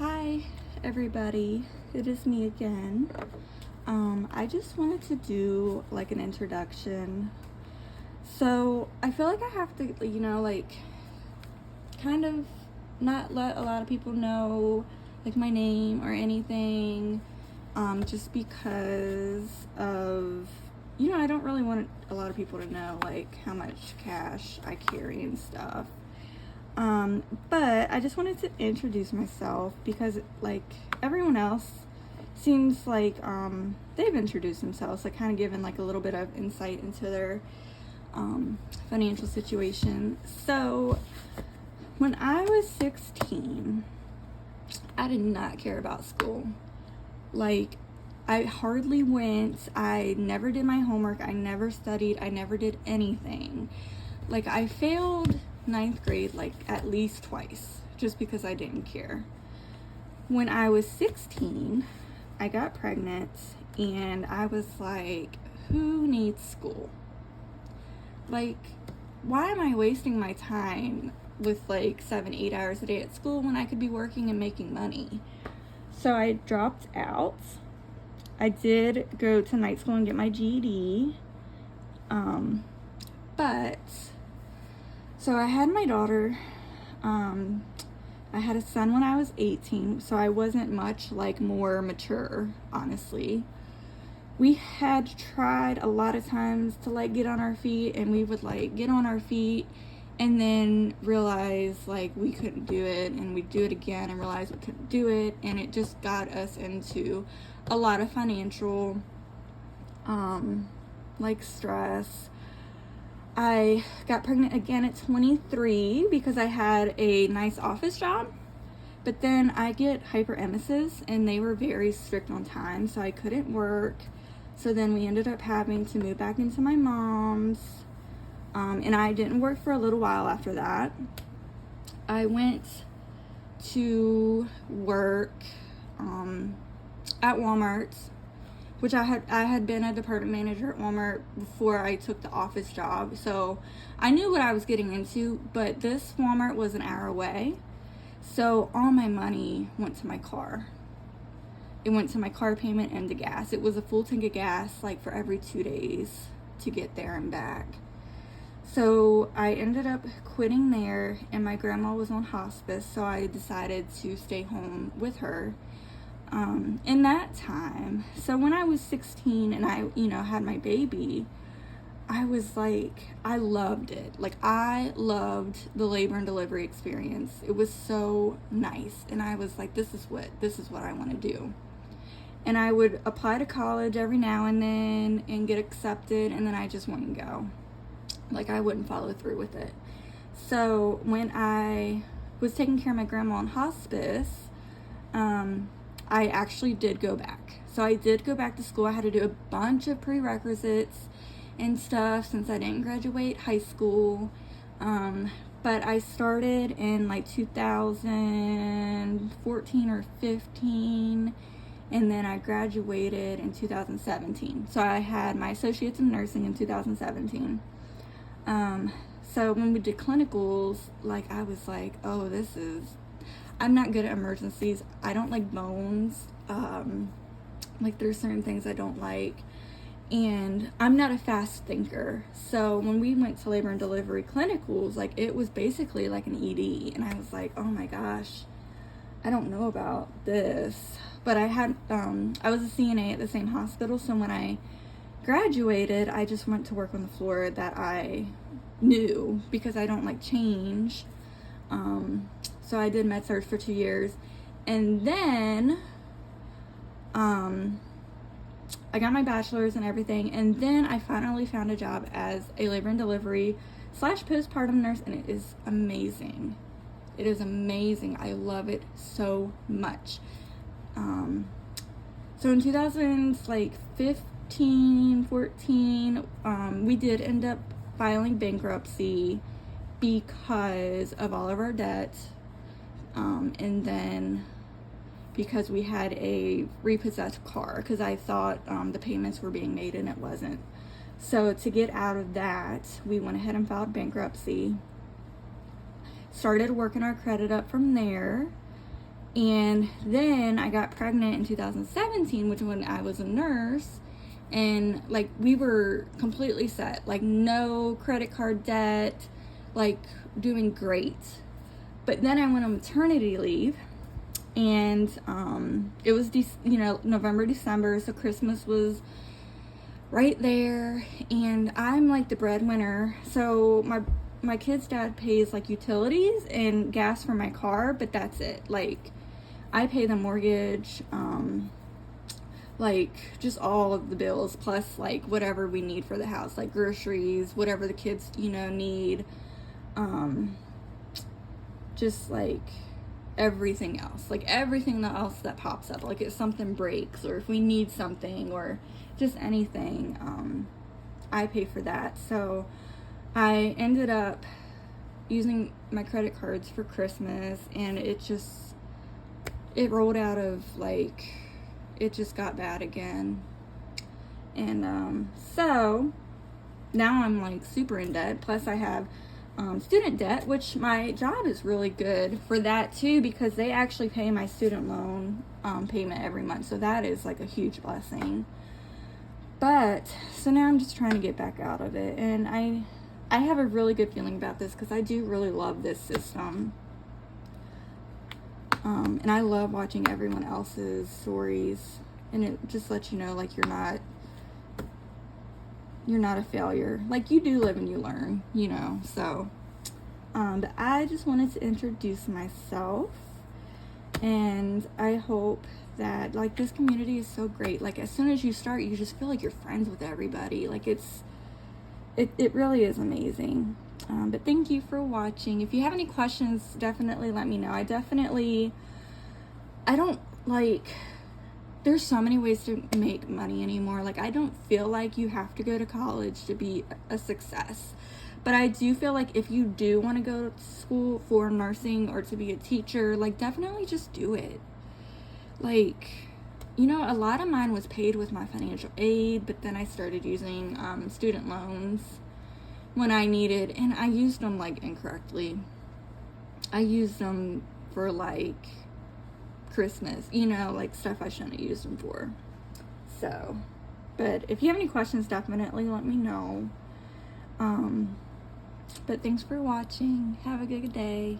Hi, everybody. It is me again. I just wanted to do like an introduction. So I feel like I have to, kind of not let a lot of people know like my name or anything, just because of, I don't really want a lot of people to know like how much cash I carry and stuff. But I just wanted to introduce myself because like everyone else seems like they've introduced themselves, like kind of given like a little bit of insight into their financial situation. So when I was 16, I did not care about school. Like, I hardly went. I never did my homework. I never studied. I never did anything. Like, I failed ninth grade like at least twice just because I didn't care. When I was 16, I got pregnant and I was like, who needs school? Like, why am I wasting my time with like 7-8 hours a day at school when I could be working and making money? So I dropped out. I did go to night school and get my GED. But so I had my daughter. I had a son when I was 18, so I wasn't much like more mature, honestly. We had tried a lot of times to like get on our feet, and we would like get on our feet and then realize like we couldn't do it, and we'd do it again and realize we couldn't do it, and it just got us into a lot of financial like stress. I got pregnant again at 23 because I had a nice office job, but then I get hyperemesis and they were very strict on time, so I couldn't work. So then we ended up having to move back into my mom's, and I didn't work for a little while after that. I went to work at Walmart, which I had been a department manager at Walmart before I took the office job. So I knew what I was getting into, but this Walmart was an hour away. So all my money went to my car. It went to my car payment and to gas. It was a full tank of gas like for every 2 days to get there and back. So I ended up quitting there, and my grandma was on hospice, so I decided to stay home with her. In that time, so when I was 16 and I, had my baby, I was like, I loved it. Like, I loved the labor and delivery experience. It was so nice. And I was like, this is what I want to do. And I would apply to college every now and then and get accepted, and then I just wouldn't go. Like, I wouldn't follow through with it. So when I was taking care of my grandma on hospice, I actually did go back. So I did go back to school. I had to do a bunch of prerequisites and stuff since I didn't graduate high school. But I started in like 2014 or 15, and then I graduated in 2017. So I had my associates in nursing in 2017. So when we did clinicals, like I was like, oh, I'm not good at emergencies. I don't like bones. Like there's certain things I don't like. And I'm not a fast thinker. So when we went to labor and delivery clinicals, like it was basically like an ED. And I was like, oh my gosh, I don't know about this. But I was a CNA at the same hospital. So when I graduated, I just went to work on the floor that I knew because I don't like change. So I did med surg for 2 years, and then I got my bachelor's and everything, and then I finally found a job as a labor and delivery / postpartum nurse, and it is amazing. It is amazing. I love it so much. So in 2015, 14, we did end up filing bankruptcy because of all of our debt. And then because we had a repossessed car, because I thought the payments were being made and it wasn't. So to get out of that, we went ahead and filed bankruptcy. Started working our credit up from there. And then I got pregnant in 2017, which when I was a nurse, and like we were completely set, like no credit card debt, like doing great. But then I went on maternity leave, and it was November, December, so Christmas was right there, and I'm like the breadwinner, so my kid's dad pays like utilities and gas for my car, but that's it. Like I pay the mortgage, like just all of the bills, plus like whatever we need for the house, like groceries, whatever the kids need, just like everything else, like everything else that pops up, like if something breaks or if we need something or just anything, I pay for that. So I ended up using my credit cards for Christmas, and it rolled out of, like, it just got bad again. And so now I'm like super in debt, plus I have student debt, which my job is really good for that too, because they actually pay my student loan payment every month, so that is like a huge blessing. But so now I'm just trying to get back out of it, and I have a really good feeling about this because I do really love this system, and I love watching everyone else's stories, and it just lets you know, like, you're not a failure. Like, you do live and you learn, so but I just wanted to introduce myself, and I hope that, like, this community is so great. Like, as soon as you start, you just feel like you're friends with everybody. Like, it really is amazing. But thank you for watching. If you have any questions, definitely let me know. There's so many ways to make money anymore. Like, I don't feel like you have to go to college to be a success. But I do feel like if you do want to go to school for nursing or to be a teacher, like, definitely just do it. Like, a lot of mine was paid with my financial aid, but then I started using student loans when I needed, and I used them, like, incorrectly. I used them for, like, Christmas, like stuff I shouldn't have used them for. So, but if you have any questions, definitely let me know. But thanks for watching. Have a good day.